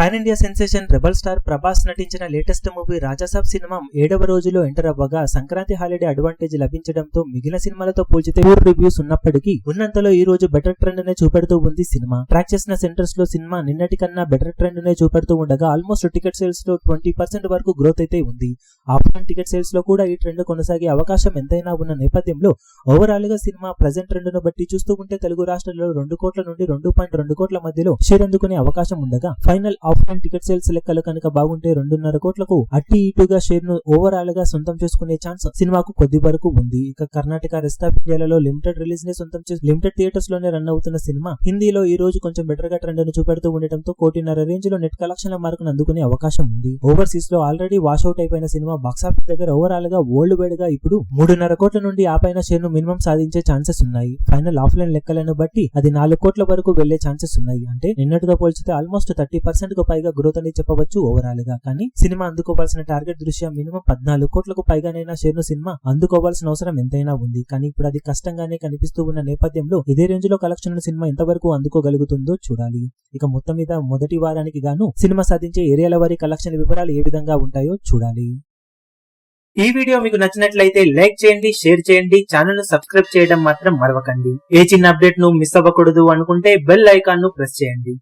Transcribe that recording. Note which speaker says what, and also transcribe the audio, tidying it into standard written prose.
Speaker 1: Pan India sensation rebel star Prabhas నటించిన latest movie Raja Saab cinema 7వ రోజులో ఎంటర్ అవ్వగా సంక్రాంతి హాలిడే అడ్వాంటేజ్ లభించడంతో మిగిలిన సినిమాలతో పోల్చితే పూర్ రివ్యూస్ ఉన్నప్పటికీ ఉన్నంతలో ఈ రోజు బెటర్ ట్రెండ్ నే చూపెడుతూ ఉంది సినిమా. ట్రాక్ చేసిన సెంటర్స్ లో సినిమా నిన్నటి కన్నా బెటర్ ట్రెండ్ నే చూపెడుతూ ఉండగా ఆల్మోస్ట్ టికెట్ సేల్స్ లో 20% వరకు గ్రోత్ అయితే ఉంది. ఆఫ్లైన్ టికెట్ సేల్స్ లో కూడా ఈ ట్రెండ్ కొనసాగే అవకాశం ఎంతైనా ఉన్న నేపథ్యంలో ఓవరాల్ గా సినిమా ప్రెజెంట్ ట్రెండ్ ను బట్టి చూస్తూ ఉంటే తెలుగు రాష్ట్రాల్లో 2 కోట్ల నుండి 2.2 కోట్ల మధ్యలో షేర్ అందుకునే అవకాశం ఉండగా ఫైనల్ ఆఫ్లైన్ టికెట్ సేల్స్ లెక్కలు కనుక బాగుంటే 2.5 కోట్లకు అట్టి ఇటుగా షేర్ ను ఓవరాల్ గా సొంతం చేసుకునే ఛాన్స్ సినిమాకు కొద్ది వరకు ఉంది. ఇక కర్ణాటక రెస్ట్ ఆఫ్ ఇండియాలలో లిమిటెడ్ రిలీజ్ ని సొంతం చేసి లిమిటెడ్ థియేటర్స్ లోనే రన్ అవుతున్న సినిమా హిందీలో ఈ రోజు కొంచెం బెటర్ గా ట్రెండ్ ను చూపెడుతూ ఉండటంతో 1.5 రేంజ్ లో నెట్ కలెక్షన్ల మార్కును అందుకునే అవకాశం ఉంది. ఓవర్సీస్ లో ఆల్రెడీ వాష్ అవుట్ అయిపోయిన సినిమా బాక్సాఫీస్ దగ్గర ఓవరాల్ గా వరల్డ్ వైడ్ గా ఇప్పుడు 3.5 కోట్ల నుండి ఆ పైన షేర్ ను మినిమం సాధించే ఛాన్సెస్ ఉన్నాయి. ఫైనల్ ఆఫ్లైన్ లెక్కలను బట్టి అది 4 కోట్ల వరకు వెళ్లే ఛాన్సెస్ ఉన్నాయి. అంటే నిన్నటితో పోల్చితే ఆల్మోస్ట్ 30% కు పైగా గ్రోత్ అని చెప్పవచ్చు ఓవరాల్ గా. కానీ సినిమా అందుకోవాల్సిన టార్గెట్ దృష్ట్యా మినిమం 14 కోట్లకు పైగానైనా షేర్ ను సినిమా అందుకోవాల్సిన అవసరం ఎంతైనా ఉంది. కానీ ఇప్పుడు అది కష్టంగానే కనిపిస్తూ ఉన్న నేపథ్యంలో ఇదే రేంజ్ లో కలెక్షన్ సినిమా ఎంతవరకు అందుకోగలుగుతుందో చూడాలి. ఇక మొత్తం మీద మొదటి వారానికి గాను సినిమా సాధించే ఏరియాల వారి కలెక్షన్ వివరాలు ఏ విధంగా ఉంటాయో చూడాలి. ఈ వీడియో మీకు నచ్చినట్లయితే లైక్ చేయండి, షేర్ చేయండి, ఛానల్ ను సబ్స్క్రైబ్ చేయడం మాత్రం మరవకండి. ఏ చిన్న అప్డేట్ ను మిస్ అవ్వకూడదు అనుకుంటే బెల్ ఐకాన్ ను ప్రెస్ చేయండి.